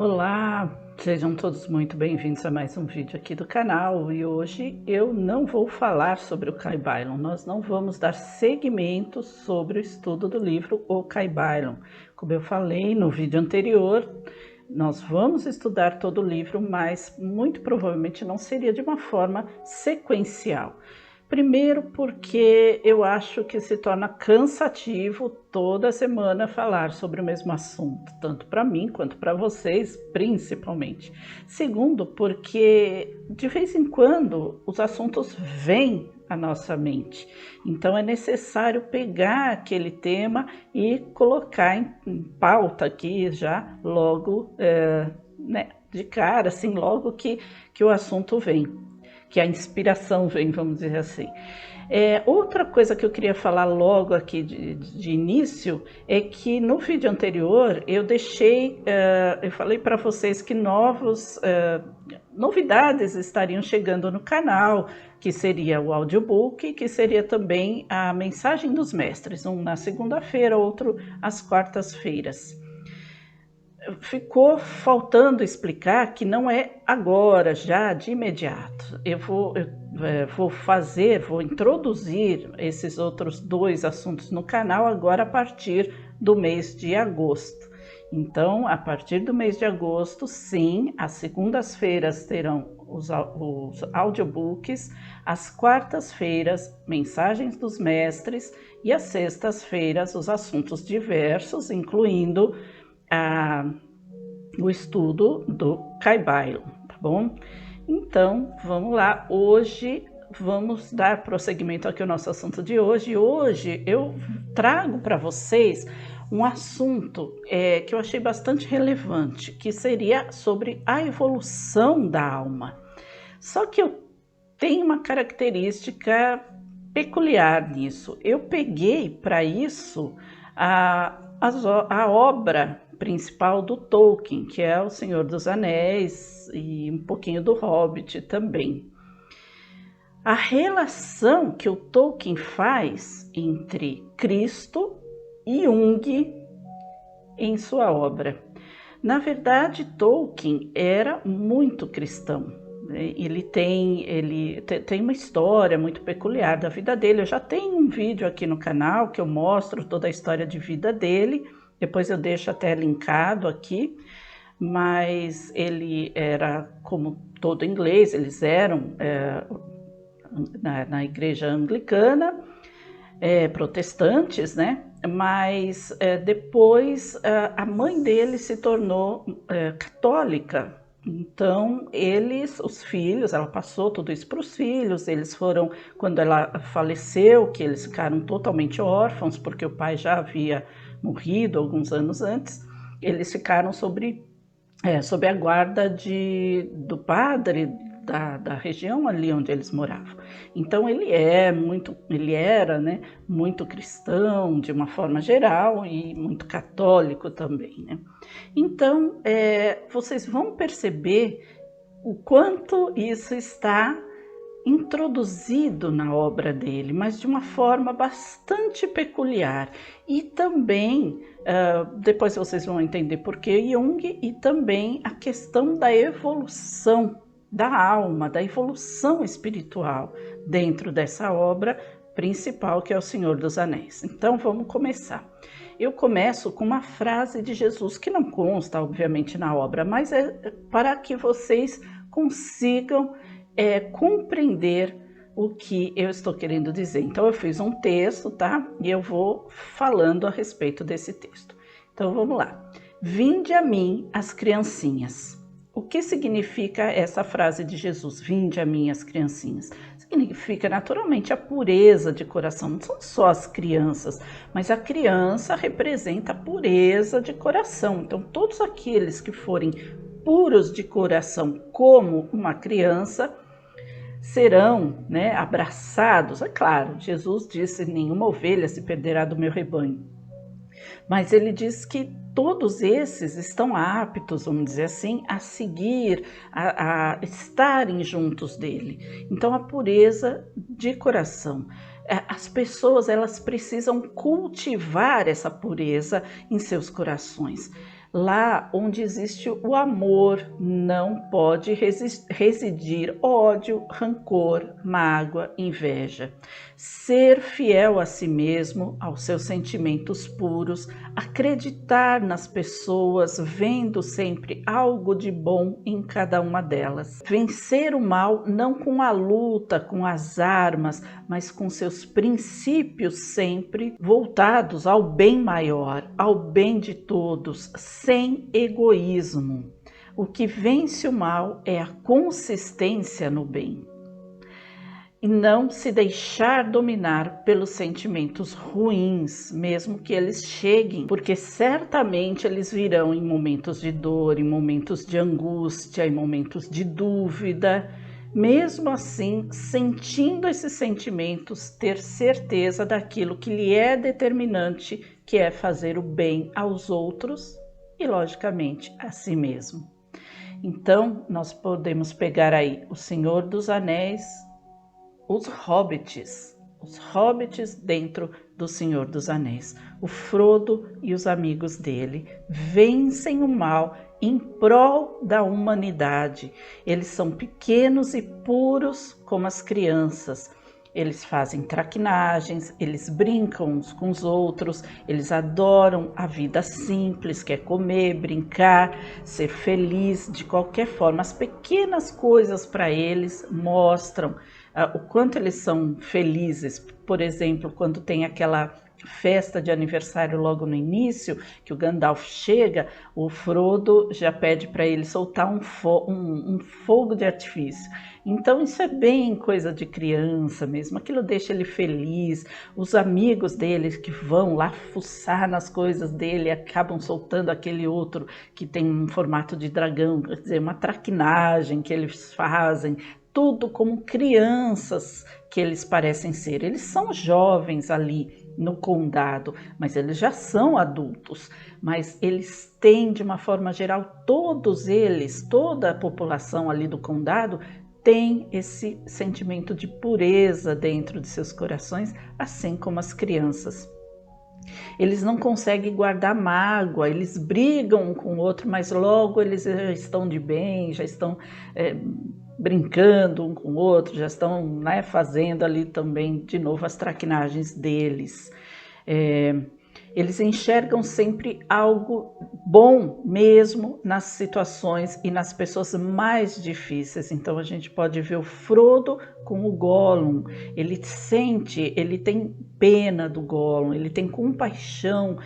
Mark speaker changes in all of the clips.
Speaker 1: Olá, sejam todos muito bem-vindos a mais um vídeo aqui do canal e hoje eu não vou falar sobre o Kybalion, nós não vamos dar seguimento sobre o estudo do livro O Kybalion. Como eu falei no vídeo anterior, nós vamos estudar todo o livro, mas muito provavelmente não seria de uma forma sequencial. Primeiro porque eu acho que se torna cansativo toda semana falar sobre o mesmo assunto, tanto para mim quanto para vocês, principalmente. Segundo, porque de vez em quando os assuntos vêm à nossa mente, então é necessário pegar aquele tema e colocar em pauta aqui já logo, de cara, assim, logo que o assunto vem, que a inspiração vem, vamos dizer assim. Outra coisa que eu queria falar logo aqui de início é que no vídeo anterior eu eu falei para vocês que novidades estariam chegando no canal, que seria o audiobook, que seria também a mensagem dos mestres, um na segunda-feira, outro às quartas-feiras. Ficou faltando explicar que não é agora, já de imediato. Eu vou introduzir esses outros dois assuntos no canal agora a partir do mês de agosto. Então, a partir do mês de agosto, sim, às segundas-feiras terão os audiobooks, às quartas-feiras, mensagens dos mestres e às sextas-feiras, os assuntos diversos, incluindo o estudo do Kybalion, tá bom? Então, vamos lá. Hoje vamos dar prosseguimento aqui ao nosso assunto de hoje. Hoje eu trago para vocês um assunto que eu achei bastante relevante, que seria sobre a evolução da alma. Só que eu tenho uma característica peculiar nisso. Eu peguei para isso a obra principal do Tolkien, que é O Senhor dos Anéis e um pouquinho do Hobbit também. A relação que o Tolkien faz entre Cristo e Jung em sua obra. Na verdade, Tolkien era muito cristão. Ele tem uma história muito peculiar da vida dele. Eu já tenho um vídeo aqui no canal que eu mostro toda a história de vida dele. Depois eu deixo até linkado aqui, mas ele era, como todo inglês, eles eram na igreja anglicana, protestantes, né? Mas depois a mãe dele se tornou católica. Então os filhos, ela passou tudo isso para os filhos, eles foram, quando ela faleceu, que eles ficaram totalmente órfãos, porque o pai já havia morrido alguns anos antes, eles ficaram sob a guarda do padre da região ali onde eles moravam. Então ele era, né, muito cristão de uma forma geral e muito católico também, né? Então vocês vão perceber o quanto isso está introduzido na obra dele, mas de uma forma bastante peculiar. E também, depois vocês vão entender por que Jung, e também a questão da evolução da alma, da evolução espiritual dentro dessa obra principal, que é O Senhor dos Anéis. Então vamos começar. Eu começo com uma frase de Jesus que não consta, obviamente, na obra, mas é para que vocês consigam compreender o que eu estou querendo dizer. Então eu fiz um texto, tá? E eu vou falando a respeito desse texto. Então vamos lá. Vinde a mim as criancinhas. O que significa essa frase de Jesus? Vinde a mim as criancinhas. Significa naturalmente a pureza de coração. Não são só as crianças, mas a criança representa a pureza de coração. Então todos aqueles que forem puros de coração como uma criança serão, né, abraçados. É claro, Jesus disse: nenhuma ovelha se perderá do meu rebanho. Mas ele diz que todos esses estão aptos, vamos dizer assim, a seguir, a estarem juntos dele. Então, a pureza de coração. As pessoas, elas precisam cultivar essa pureza em seus corações. Lá onde existe o amor, não pode residir ódio, rancor, mágoa, inveja. Ser fiel a si mesmo, aos seus sentimentos puros, acreditar nas pessoas, vendo sempre algo de bom em cada uma delas. Vencer o mal não com a luta, com as armas, mas com seus princípios sempre voltados ao bem maior, ao bem de todos, sem egoísmo. O que vence o mal é a consistência no bem. E não se deixar dominar pelos sentimentos ruins, mesmo que eles cheguem, porque certamente eles virão em momentos de dor, em momentos de angústia, em momentos de dúvida. Mesmo assim, sentindo esses sentimentos, ter certeza daquilo que lhe é determinante, que é fazer o bem aos outros e, logicamente, a si mesmo. Então, nós podemos pegar aí o Senhor dos Anéis, os hobbits dentro do Senhor dos Anéis. O Frodo e os amigos dele vencem o mal em prol da humanidade. Eles são pequenos e puros como as crianças. Eles fazem traquinagens, eles brincam uns com os outros, eles adoram a vida simples, que é comer, brincar, ser feliz de qualquer forma. As pequenas coisas para eles mostram o quanto eles são felizes. Por exemplo, quando tem aquela festa de aniversário logo no início, que o Gandalf chega, o Frodo já pede para ele soltar um fogo de artifício. Então isso é bem coisa de criança mesmo, aquilo deixa ele feliz. Os amigos dele que vão lá fuçar nas coisas dele acabam soltando aquele outro que tem um formato de dragão, quer dizer, uma traquinagem que eles fazem, tudo como crianças que eles parecem ser. Eles são jovens ali no condado, mas eles já são adultos. Mas eles têm, de uma forma geral, todos eles, toda a população ali do condado, tem esse sentimento de pureza dentro de seus corações, assim como as crianças. Eles não conseguem guardar mágoa, eles brigam um com o outro, mas logo eles já estão de bem, já estão brincando um com o outro, já estão fazendo ali também de novo as traquinagens deles. Eles enxergam sempre algo bom mesmo nas situações e nas pessoas mais difíceis. Então a gente pode ver o Frodo com o Gollum. Ele sente, ele tem pena do Gollum, ele tem compaixão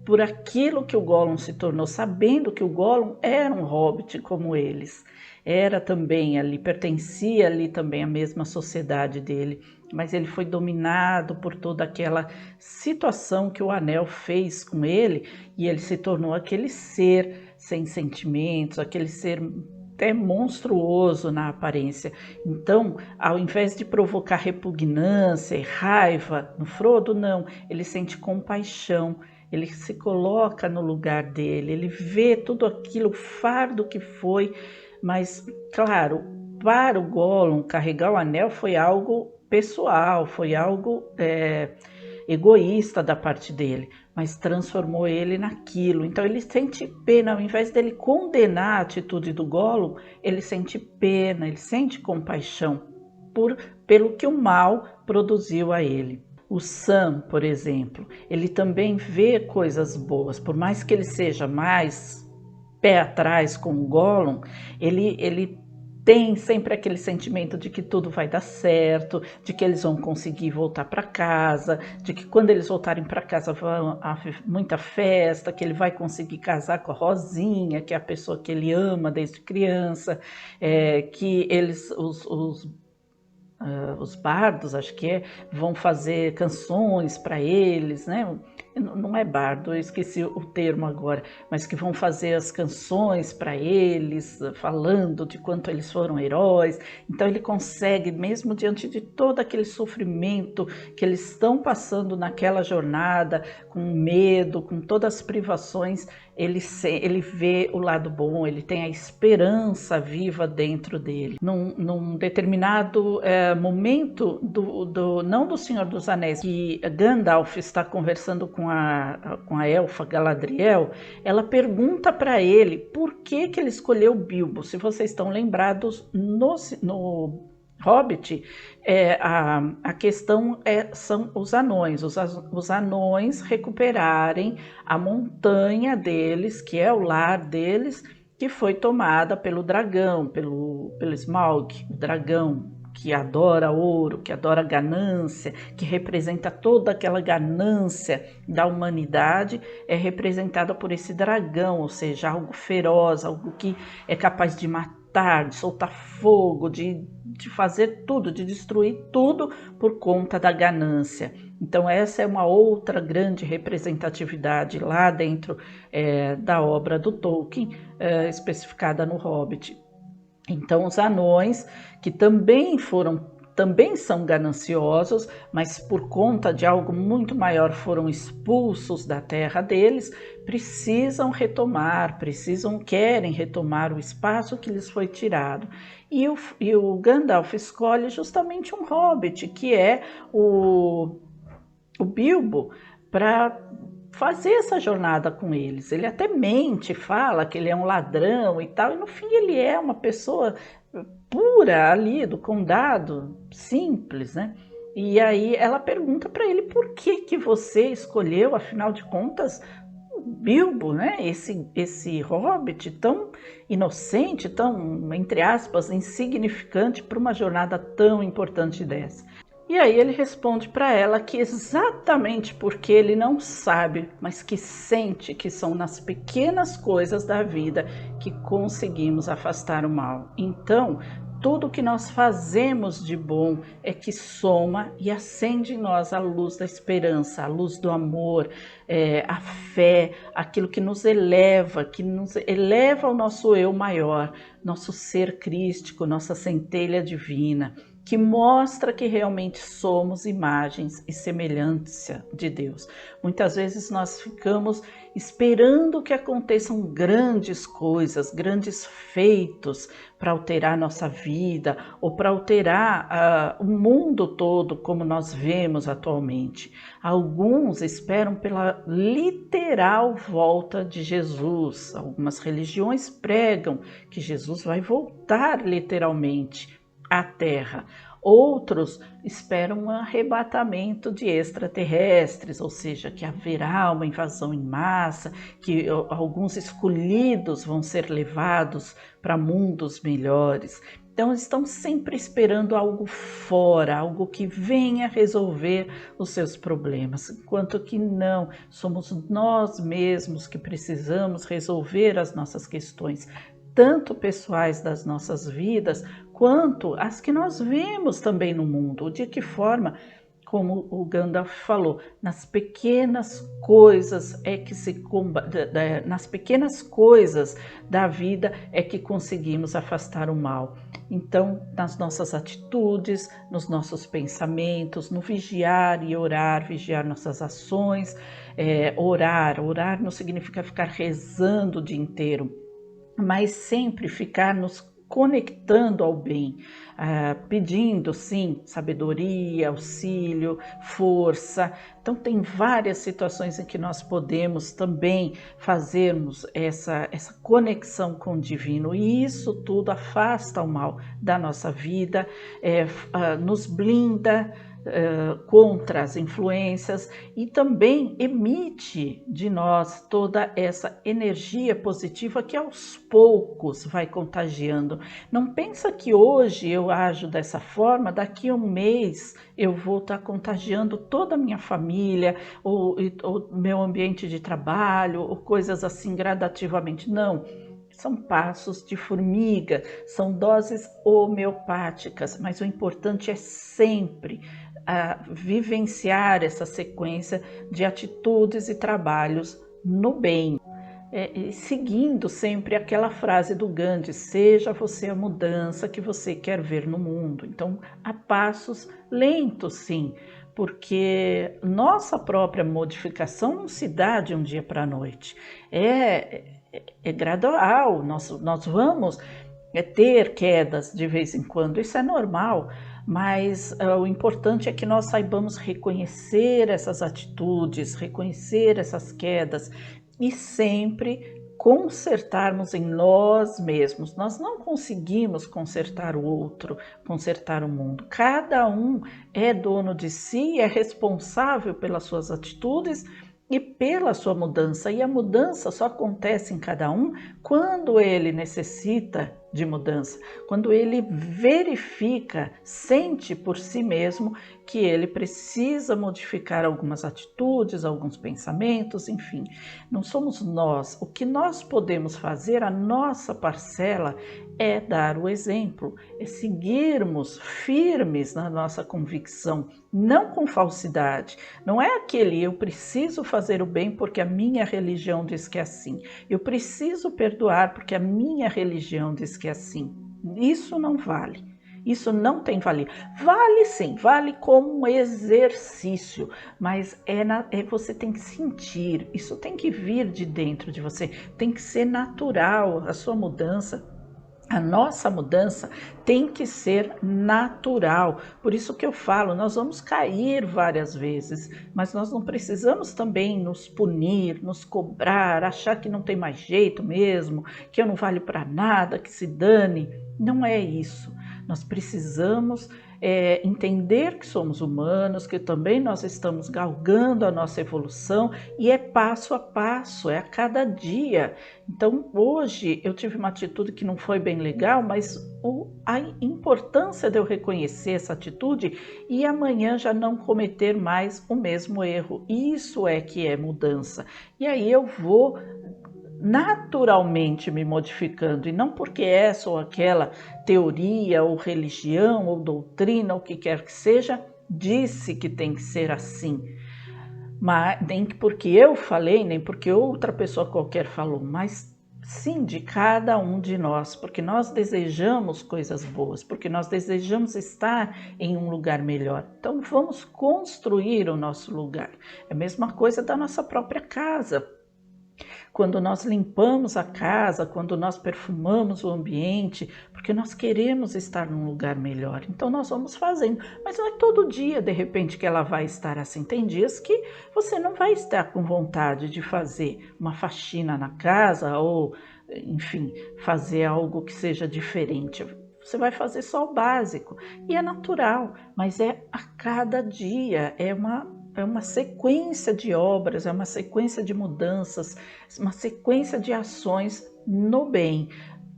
Speaker 1: por aquilo que o Gollum se tornou, sabendo que o Gollum era um hobbit como eles. Era também ali, pertencia ali também à mesma sociedade dele, mas ele foi dominado por toda aquela situação que o anel fez com ele, e ele se tornou aquele ser sem sentimentos, aquele ser até monstruoso na aparência. Então, ao invés de provocar repugnância e raiva no Frodo, não, ele sente compaixão. Ele se coloca no lugar dele, ele vê tudo aquilo, o fardo que foi, mas, claro, para o Gollum carregar o anel foi algo pessoal, foi algo egoísta da parte dele, mas transformou ele naquilo. Então ele sente pena, ao invés dele condenar a atitude do Gollum, ele sente pena, ele sente compaixão pelo que o mal produziu a ele. O Sam, por exemplo, ele também vê coisas boas, por mais que ele seja mais pé atrás com o Gollum, ele tem sempre aquele sentimento de que tudo vai dar certo, de que eles vão conseguir voltar para casa, de que quando eles voltarem para casa vão haver muita festa, que ele vai conseguir casar com a Rosinha, que é a pessoa que ele ama desde criança, que eles, os bardos, acho que vão fazer canções para eles, né? Não é bardo, eu esqueci o termo agora, mas que vão fazer as canções para eles, falando de quanto eles foram heróis. Então ele consegue, mesmo diante de todo aquele sofrimento que eles estão passando naquela jornada, com medo, com todas as privações, ele vê o lado bom, ele tem a esperança viva dentro dele. Num determinado momento, não do Senhor dos Anéis, que Gandalf está conversando com com a elfa Galadriel, ela pergunta para ele por que ele escolheu Bilbo. Se vocês estão lembrados, no Hobbit, a questão são os anões. Os anões recuperarem a montanha deles, que é o lar deles, que foi tomada pelo dragão, pelo Smaug, o dragão que adora ouro, que adora ganância, que representa toda aquela ganância da humanidade, é representada por esse dragão, ou seja, algo feroz, algo que é capaz de matar, de soltar fogo, de fazer tudo, de destruir tudo por conta da ganância. Então essa é uma outra grande representatividade lá dentro da obra do Tolkien, especificada no Hobbit. Então os anões, que também são gananciosos, mas por conta de algo muito maior foram expulsos da terra deles, querem retomar o espaço que lhes foi tirado. E o Gandalf escolhe justamente um hobbit, que é o Bilbo, para fazer essa jornada com eles. Ele até mente, fala que ele é um ladrão e tal, e no fim ele é uma pessoa pura ali do condado, simples, né? E aí ela pergunta para ele por que você escolheu, afinal de contas, o Bilbo, né? Esse hobbit tão inocente, tão, entre aspas, insignificante para uma jornada tão importante dessa. E aí ele responde para ela que exatamente porque ele não sabe, mas que sente que são nas pequenas coisas da vida que conseguimos afastar o mal. Então, tudo que nós fazemos de bom é que soma e acende em nós a luz da esperança, a luz do amor, a fé, aquilo que nos eleva ao nosso eu maior, nosso ser crístico, nossa centelha divina, que mostra que realmente somos imagens e semelhança de Deus. Muitas vezes nós ficamos esperando que aconteçam grandes coisas, grandes feitos para alterar nossa vida ou para alterar o mundo todo como nós vemos atualmente. Alguns esperam pela literal volta de Jesus. Algumas religiões pregam que Jesus vai voltar literalmente à Terra. Outros esperam um arrebatamento de extraterrestres, ou seja, que haverá uma invasão em massa, que alguns escolhidos vão ser levados para mundos melhores. Então estão sempre esperando algo fora, algo que venha resolver os seus problemas, enquanto que não, somos nós mesmos que precisamos resolver as nossas questões, tanto pessoais das nossas vidas, quanto as que nós vemos também no mundo. De que forma, como o Gandalf falou, nas pequenas coisas nas pequenas coisas da vida é que conseguimos afastar o mal. Então, nas nossas atitudes, nos nossos pensamentos, no vigiar e orar, vigiar nossas ações, orar não significa ficar rezando o dia inteiro, mas sempre ficar nos conectando ao bem, pedindo sim sabedoria, auxílio, força. Então tem várias situações em que nós podemos também fazermos essa conexão com o divino, e isso tudo afasta o mal da nossa vida, nos blinda contra as influências e também emite de nós toda essa energia positiva que aos poucos vai contagiando. Não pensa que hoje eu ajo dessa forma, daqui a um mês eu vou estar contagiando toda a minha família, ou meu ambiente de trabalho, ou coisas assim gradativamente. Não. São passos de formiga, são doses homeopáticas, mas o importante é sempre vivenciar essa sequência de atitudes e trabalhos no bem. Seguindo sempre aquela frase do Gandhi: seja você a mudança que você quer ver no mundo. Então, a passos lentos, sim, porque nossa própria modificação não se dá de um dia para a noite. É gradual, nós vamos ter quedas de vez em quando, isso é normal, mas o importante é que nós saibamos reconhecer essas atitudes, reconhecer essas quedas e sempre consertarmos em nós mesmos. Nós não conseguimos consertar o outro, consertar o mundo. Cada um é dono de si, é responsável pelas suas atitudes e pela sua mudança. E a mudança só acontece em cada um quando ele necessita de mudança, quando ele verifica, sente por si mesmo que ele precisa modificar algumas atitudes, alguns pensamentos, enfim. Não somos nós. O que nós podemos fazer, a nossa parcela, é dar o exemplo, é seguirmos firmes na nossa convicção, não com falsidade. Não é aquele eu preciso fazer o bem porque a minha religião diz que é assim. Eu preciso perdoar porque a minha religião diz que é assim. Isso não vale. Isso não tem valia. Vale sim, vale como um exercício, mas você tem que sentir, isso tem que vir de dentro de você, tem que ser natural a sua mudança. A nossa mudança tem que ser natural. Por isso que eu falo, nós vamos cair várias vezes, mas nós não precisamos também nos punir, nos cobrar, achar que não tem mais jeito mesmo, que eu não valho para nada, que se dane. Não é isso. Nós precisamos entender que somos humanos, que também nós estamos galgando a nossa evolução e é passo a passo, é a cada dia. Então hoje eu tive uma atitude que não foi bem legal, mas a importância de eu reconhecer essa atitude e amanhã já não cometer mais o mesmo erro. Isso é que é mudança. E aí eu vou naturalmente me modificando e não porque essa ou aquela teoria ou religião ou doutrina ou o que quer que seja disse que tem que ser assim, mas nem porque eu falei, nem porque outra pessoa qualquer falou, mas sim de cada um de nós, porque nós desejamos coisas boas, porque nós desejamos estar em um lugar melhor. Então vamos construir o nosso lugar. É a mesma coisa da nossa própria casa. Quando nós limpamos a casa, quando nós perfumamos o ambiente, porque nós queremos estar num lugar melhor. Então nós vamos fazendo, mas não é todo dia de repente que ela vai estar assim. Tem dias que você não vai estar com vontade de fazer uma faxina na casa ou, enfim, fazer algo que seja diferente. Você vai fazer só o básico e é natural, mas é a cada dia, é uma sequência de obras, é uma sequência de mudanças, uma sequência de ações no bem,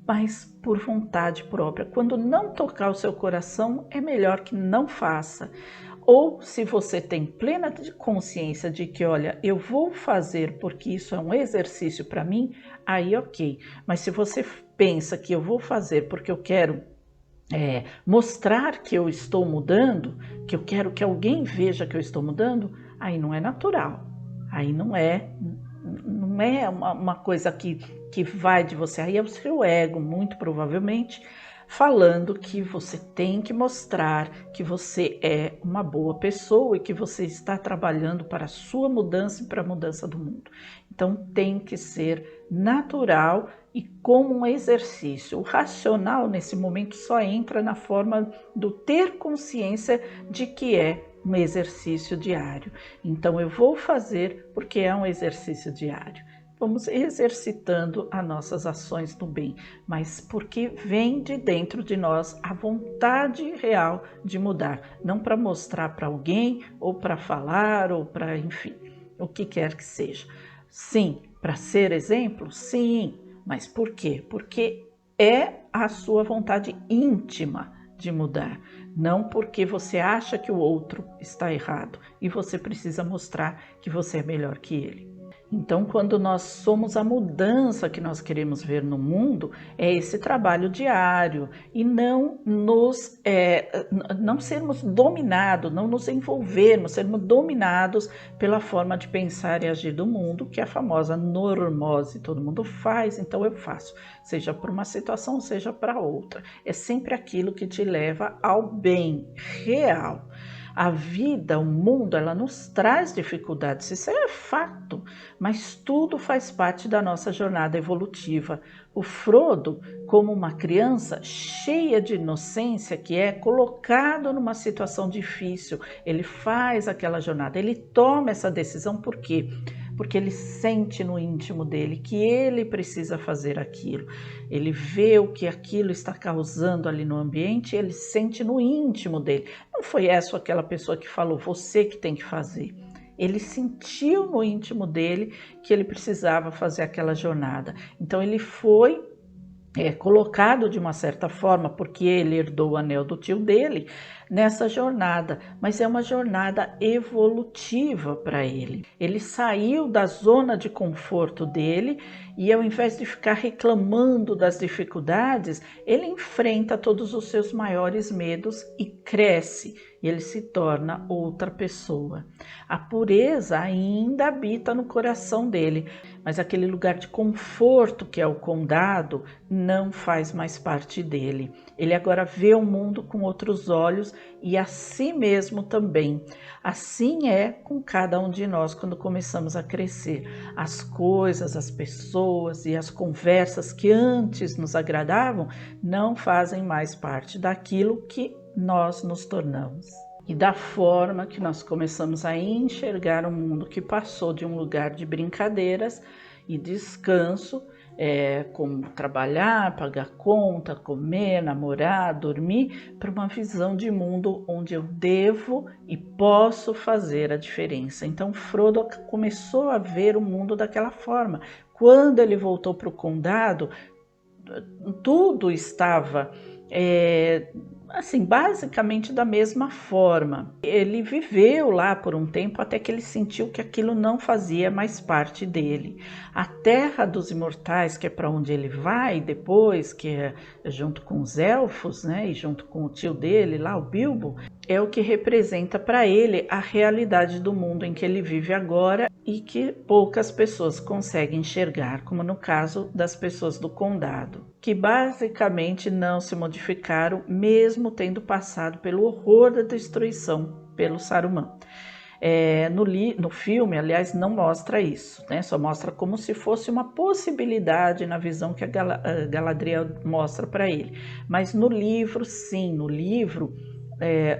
Speaker 1: mas por vontade própria. Quando não tocar o seu coração, é melhor que não faça. Ou se você tem plena consciência de que, olha, eu vou fazer porque isso é um exercício para mim, aí ok. Mas se você pensa que eu vou fazer porque eu quero mostrar que eu estou mudando, que eu quero que alguém veja que eu estou mudando, aí não é natural, aí não é uma coisa que vai de você, aí é o seu ego, muito provavelmente, falando que você tem que mostrar que você é uma boa pessoa e que você está trabalhando para a sua mudança e para a mudança do mundo. Então tem que ser natural e como um exercício. O racional nesse momento só entra na forma do ter consciência de que é um exercício diário. Então eu vou fazer porque é um exercício diário. Vamos exercitando as nossas ações no bem, mas porque vem de dentro de nós a vontade real de mudar, não para mostrar para alguém ou para falar ou para, enfim, o que quer que seja. Sim, para ser exemplo, sim, mas por quê? Porque é a sua vontade íntima de mudar, não porque você acha que o outro está errado e você precisa mostrar que você é melhor que ele. Então, quando nós somos a mudança que nós queremos ver no mundo, é esse trabalho diário e não sermos dominados, não nos envolvermos, sermos dominados pela forma de pensar e agir do mundo, que é a famosa normose, todo mundo faz, então eu faço, seja por uma situação, seja para outra. É sempre aquilo que te leva ao bem real. A vida, o mundo, ela nos traz dificuldades, isso é fato, mas tudo faz parte da nossa jornada evolutiva. O Frodo, como uma criança cheia de inocência, que é colocado numa situação difícil, ele faz aquela jornada, ele toma essa decisão, por quê? Porque ele sente no íntimo dele que ele precisa fazer aquilo. Ele vê o que aquilo está causando ali no ambiente, ele sente no íntimo dele. Não foi essa aquela pessoa que falou, você que tem que fazer. Ele sentiu no íntimo dele que ele precisava fazer aquela jornada. Então ele foi colocado de uma certa forma, porque ele herdou o anel do tio dele, nessa jornada, mas é uma jornada evolutiva para ele. Ele saiu da zona de conforto dele e, ao invés de ficar reclamando das dificuldades, ele enfrenta todos os seus maiores medos e cresce, e ele se torna outra pessoa. A pureza ainda habita no coração dele, mas aquele lugar de conforto que é o condado não faz mais parte dele. Ele agora vê o mundo com outros olhos e a si mesmo também. Assim é com cada um de nós quando começamos a crescer. As coisas, as pessoas e as conversas que antes nos agradavam não fazem mais parte daquilo que nós nos tornamos. E da forma que nós começamos a enxergar o mundo, que passou de um lugar de brincadeiras e descanso, como trabalhar, pagar conta, comer, namorar, dormir, para uma visão de mundo onde eu devo e posso fazer a diferença. Então Frodo começou a ver o mundo daquela forma. Quando ele voltou para o condado, tudo estava assim, basicamente da mesma forma. Ele viveu lá por um tempo até que ele sentiu que aquilo não fazia mais parte dele. A Terra dos Imortais, que é para onde ele vai depois, que é junto com os elfos, né, e junto com o tio dele lá, o Bilbo, é o que representa para ele a realidade do mundo em que ele vive agora e que poucas pessoas conseguem enxergar, como no caso das pessoas do condado, que basicamente não se modificaram, mesmo tendo passado pelo horror da destruição pelo Saruman. No filme, aliás, não mostra isso, né? Só mostra como se fosse uma possibilidade na visão que a Galadriel mostra para ele. Mas no livro, sim, no livro,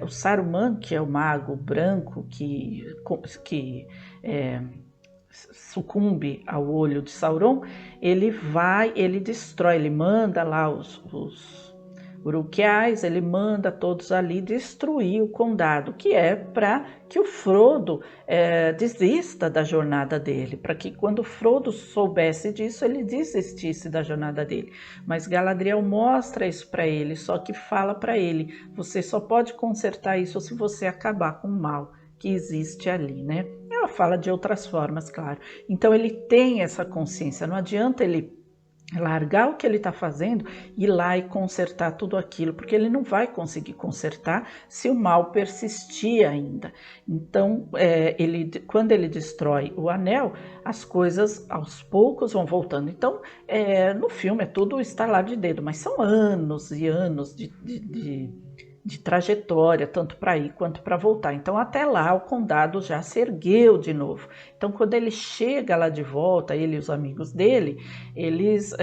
Speaker 1: o Saruman, que é o mago branco que sucumbe ao olho de Sauron, ele destrói, ele manda lá os Uruquiais, ele manda todos ali destruir o condado, que é para que o Frodo desista da jornada dele, para que quando o Frodo soubesse disso, ele desistisse da jornada dele. Mas Galadriel mostra isso para ele, só que fala para ele, você só pode consertar isso se você acabar com o mal que existe ali, né? Ela fala de outras formas, claro. Então ele tem essa consciência, não adianta ele largar o que ele está fazendo e ir lá e consertar tudo aquilo, porque ele não vai conseguir consertar se o mal persistir ainda. Então, quando ele destrói o anel, as coisas aos poucos vão voltando. Então, no filme é tudo estalar de dedo, mas são anos e anos de trajetória, tanto para ir quanto para voltar. Então, até lá, o condado já se ergueu de novo. Então, quando ele chega lá de volta, ele e os amigos dele, eles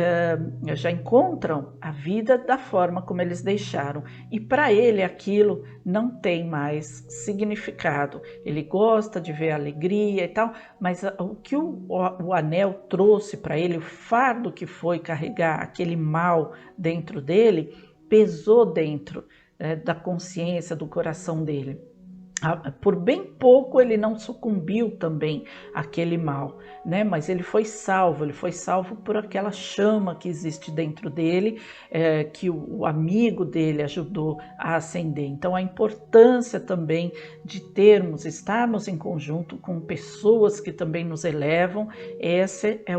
Speaker 1: já encontram a vida da forma como eles deixaram. E para ele, aquilo não tem mais significado. Ele gosta de ver a alegria e tal, mas o que o anel trouxe para ele, o fardo que foi carregar aquele mal dentro dele, pesou dentro da consciência, do coração dele. Por bem pouco ele não sucumbiu também àquele mal, né? Mas ele foi salvo por aquela chama que existe dentro dele, que o amigo dele ajudou a acender. Então a importância também de estarmos em conjunto com pessoas que também nos elevam, essa é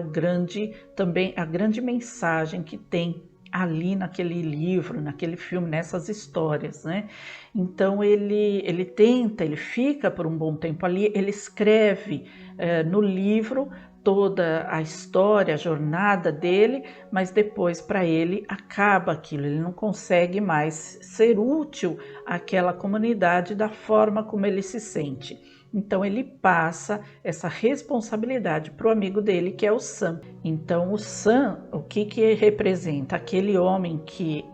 Speaker 1: também a grande mensagem que tem ali naquele livro, naquele filme, nessas histórias, né? Então ele fica por um bom tempo ali, ele escreve no livro toda a história, a jornada dele, mas depois para ele acaba aquilo, ele não consegue mais ser útil àquela comunidade da forma como ele se sente. Então ele passa essa responsabilidade para o amigo dele, que é o Sam. Então o Sam, o que representa? Aquele homem que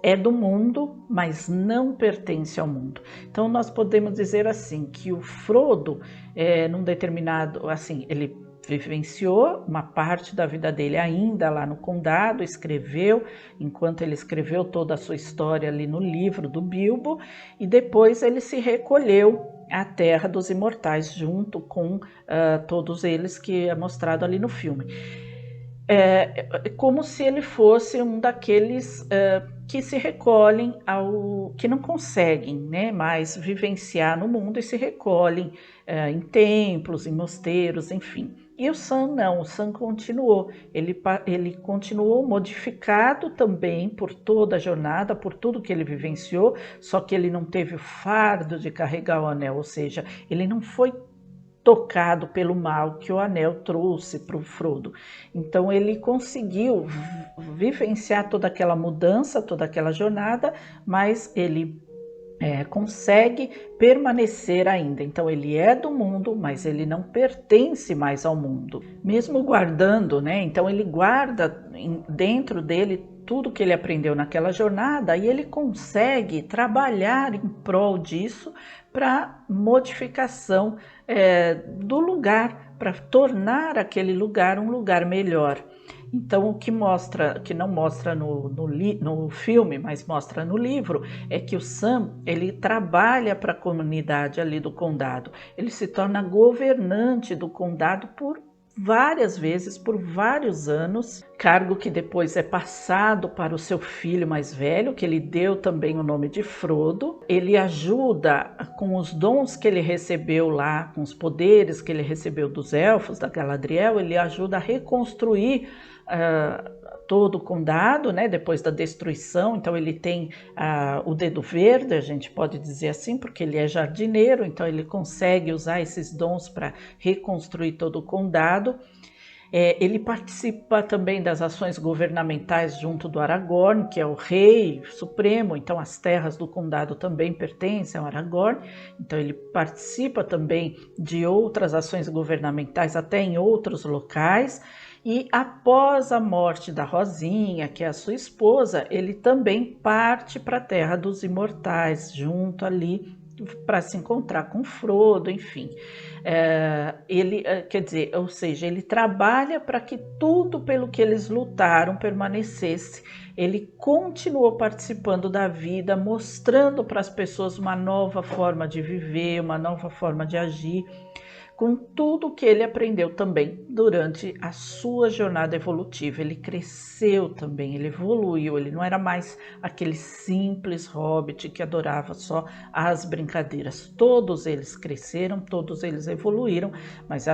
Speaker 1: é do mundo, mas não pertence ao mundo. Então nós podemos dizer assim, que o Frodo, num determinado, assim, ele vivenciou uma parte da vida dele ainda lá no condado, escreveu, enquanto ele escreveu toda a sua história ali no livro do Bilbo, e depois ele se recolheu à Terra dos Imortais, junto com todos eles que é mostrado ali no filme. Como se ele fosse um daqueles que se recolhem que não conseguem, né, mais vivenciar no mundo e se recolhem em templos, em mosteiros, enfim. E o Sam não, o Sam continuou, ele continuou modificado também por toda a jornada, por tudo que ele vivenciou, só que ele não teve o fardo de carregar o anel, ou seja, ele não foi tocado pelo mal que o anel trouxe para o Frodo. Então ele conseguiu vivenciar toda aquela mudança, toda aquela jornada, mas ele consegue permanecer ainda. Então ele é do mundo, mas ele não pertence mais ao mundo. Mesmo guardando, né? Então ele guarda dentro dele tudo que ele aprendeu naquela jornada e ele consegue trabalhar em prol disso para modificação do lugar, para tornar aquele lugar um lugar melhor. Então, o que não mostra no filme, mas mostra no livro, é que o Sam, ele trabalha para a comunidade ali do condado. Ele se torna governante do condado por várias vezes, por vários anos, cargo que depois é passado para o seu filho mais velho, que ele deu também o nome de Frodo. Ele ajuda com os dons que ele recebeu lá, com os poderes que ele recebeu dos elfos, da Galadriel, ele ajuda a reconstruir todo o condado, né, depois da destruição. Então ele tem o dedo verde, a gente pode dizer assim, porque ele é jardineiro, então ele consegue usar esses dons para reconstruir todo o condado. Ele participa também das ações governamentais junto do Aragorn, que é o rei supremo, então as terras do condado também pertencem ao Aragorn, então ele participa também de outras ações governamentais até em outros locais. E após a morte da Rosinha, que é a sua esposa, ele também parte para a Terra dos Imortais, junto ali para se encontrar com Frodo, enfim. Quer dizer, ou seja, ele trabalha para que tudo pelo que eles lutaram permanecesse. Ele continuou participando da vida, mostrando para as pessoas uma nova forma de viver, uma nova forma de agir, com tudo que ele aprendeu também durante a sua jornada evolutiva. Ele cresceu também, ele evoluiu, ele não era mais aquele simples hobbit que adorava só as brincadeiras. Todos eles cresceram, todos eles evoluíram, mas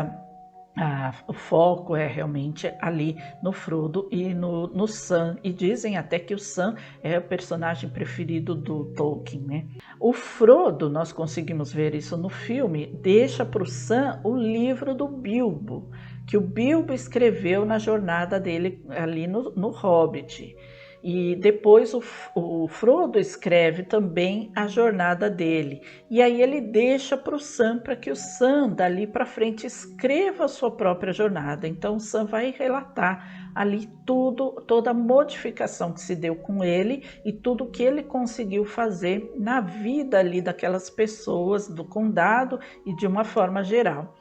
Speaker 1: o foco é realmente ali no Frodo e no Sam, e dizem até que o Sam é o personagem preferido do Tolkien, né? O Frodo, nós conseguimos ver isso no filme, deixa para o Sam o livro do Bilbo, que o Bilbo escreveu na jornada dele ali no Hobbit. E depois o Frodo escreve também a jornada dele. E aí ele deixa para o Sam, para que o Sam, dali para frente, escreva a sua própria jornada. Então o Sam vai relatar ali toda a modificação que se deu com ele e tudo que ele conseguiu fazer na vida ali daquelas pessoas do condado e de uma forma geral.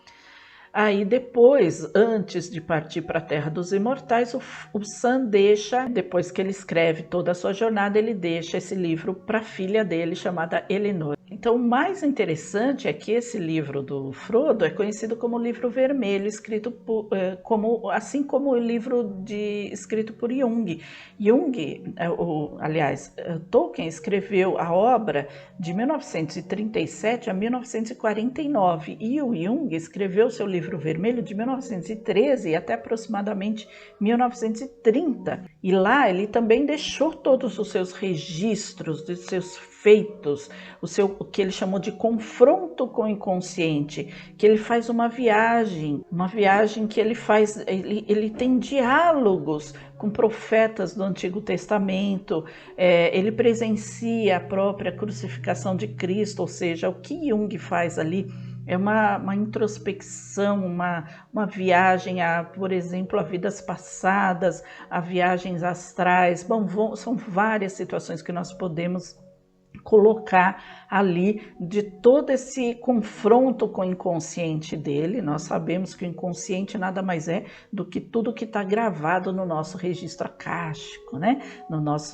Speaker 1: Aí depois, antes de partir para a Terra dos Imortais, o Sam deixa, depois que ele escreve toda a sua jornada, ele deixa esse livro para a filha dele, chamada Elenor. Então o mais interessante é que esse livro do Frodo é conhecido como livro vermelho, escrito assim como o livro escrito por Jung. Tolkien escreveu a obra de 1937 a 1949 e o Jung escreveu seu livro vermelho de 1913 até aproximadamente 1930. E lá ele também deixou todos os seus registros, dos seus efeitos, o que ele chamou de confronto com o inconsciente, que ele faz uma viagem que ele tem diálogos com profetas do Antigo Testamento, ele presencia a própria crucificação de Cristo, ou seja, o que Jung faz ali é uma introspecção, uma viagem por exemplo, a vidas passadas, a viagens astrais. Bom, são várias situações que nós podemos colocar ali de todo esse confronto com o inconsciente dele. Nós sabemos que o inconsciente nada mais é do que tudo que está gravado no nosso registro akáshico, né? Nas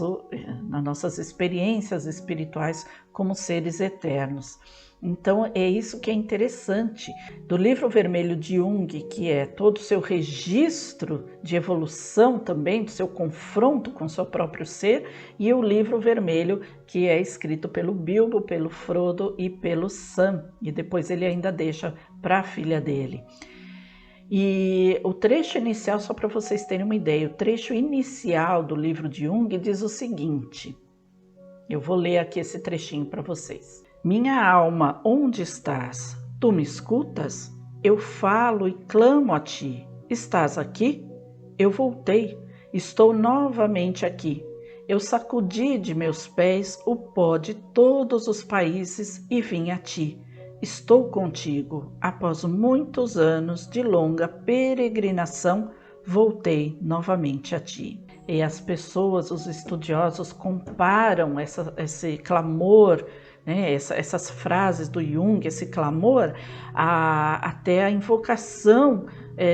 Speaker 1: nossas experiências espirituais como seres eternos. Então é isso que é interessante do livro vermelho de Jung, que é todo o seu registro de evolução também, do seu confronto com o seu próprio ser, e o livro vermelho que é escrito pelo Bilbo, pelo Frodo e pelo Sam, e depois ele ainda deixa para a filha dele. E o trecho inicial, só para vocês terem uma ideia, o trecho inicial do livro de Jung diz o seguinte, eu vou ler aqui esse trechinho para vocês. Minha alma, onde estás? Tu me escutas? Eu falo e clamo a ti. Estás aqui? Eu voltei. Estou novamente aqui. Eu sacudi de meus pés o pó de todos os países e vim a ti. Estou contigo. Após muitos anos de longa peregrinação, voltei novamente a ti. E as pessoas, os estudiosos, comparam esse clamor, né, essas frases do Jung, esse clamor, até a invocação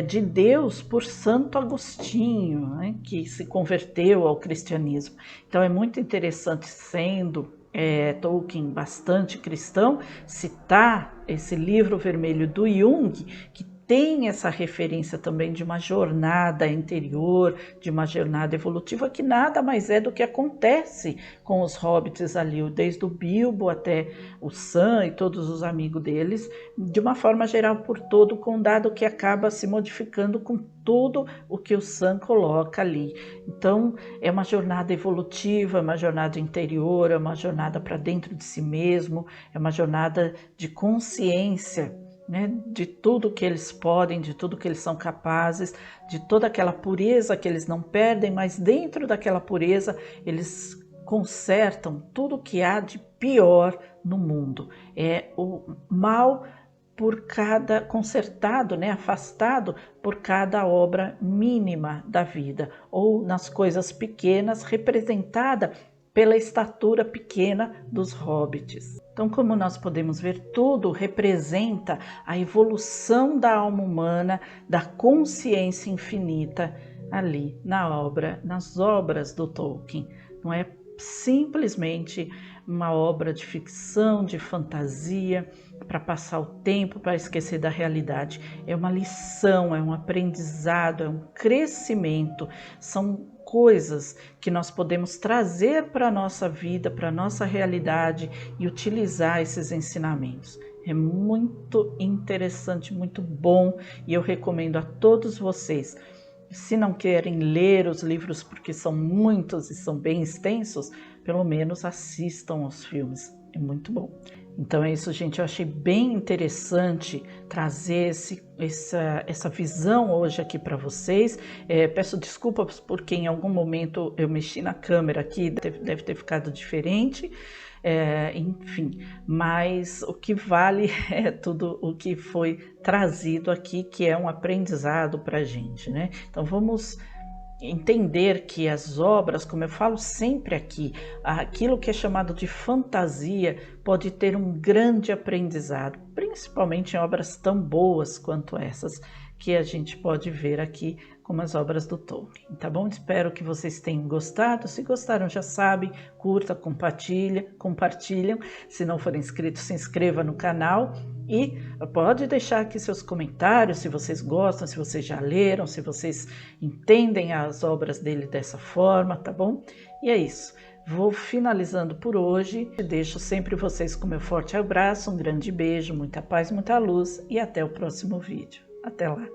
Speaker 1: de Deus por Santo Agostinho, né, que se converteu ao cristianismo. Então é muito interessante, sendo Tolkien bastante cristão, citar esse livro vermelho do Jung, que tem essa referência também de uma jornada interior, de uma jornada evolutiva, que nada mais é do que acontece com os hobbits ali, desde o Bilbo até o Sam e todos os amigos deles, de uma forma geral por todo o condado, que acaba se modificando com tudo o que o Sam coloca ali. Então é uma jornada evolutiva, é uma jornada interior, é uma jornada para dentro de si mesmo, é uma jornada de consciência, né, de tudo que eles podem, de tudo que eles são capazes, de toda aquela pureza que eles não perdem, mas dentro daquela pureza eles consertam tudo que há de pior no mundo. É o mal consertado, né, afastado por cada obra mínima da vida, ou nas coisas pequenas, representada pela estatura pequena dos hobbits. Então, como nós podemos ver, tudo representa a evolução da alma humana, da consciência infinita ali nas obras do Tolkien. Não é simplesmente uma obra de ficção, de fantasia, para passar o tempo, para esquecer da realidade. É uma lição, é um aprendizado, é um crescimento, são coisas que nós podemos trazer para a nossa vida, para a nossa realidade e utilizar esses ensinamentos. É muito interessante, muito bom, e eu recomendo a todos vocês. Se não querem ler os livros porque são muitos e são bem extensos, pelo menos assistam aos filmes, é muito bom. Então é isso, gente, eu achei bem interessante trazer essa visão hoje aqui para vocês. Peço desculpas porque em algum momento eu mexi na câmera aqui, deve ter ficado diferente. Enfim, mas o que vale é tudo o que foi trazido aqui, que é um aprendizado para a gente, né? Então vamos entender que as obras, como eu falo sempre aqui, aquilo que é chamado de fantasia pode ter um grande aprendizado, principalmente em obras tão boas quanto essas que a gente pode ver aqui, como as obras do Tolkien, tá bom? Espero que vocês tenham gostado. Se gostaram, já sabem, curta, compartilham. Se não for inscrito, se inscreva no canal e pode deixar aqui seus comentários, se vocês gostam, se vocês já leram, se vocês entendem as obras dele dessa forma, tá bom? E é isso. Vou finalizando por hoje. Deixo sempre vocês com meu forte abraço, um grande beijo, muita paz, muita luz e até o próximo vídeo. Até lá!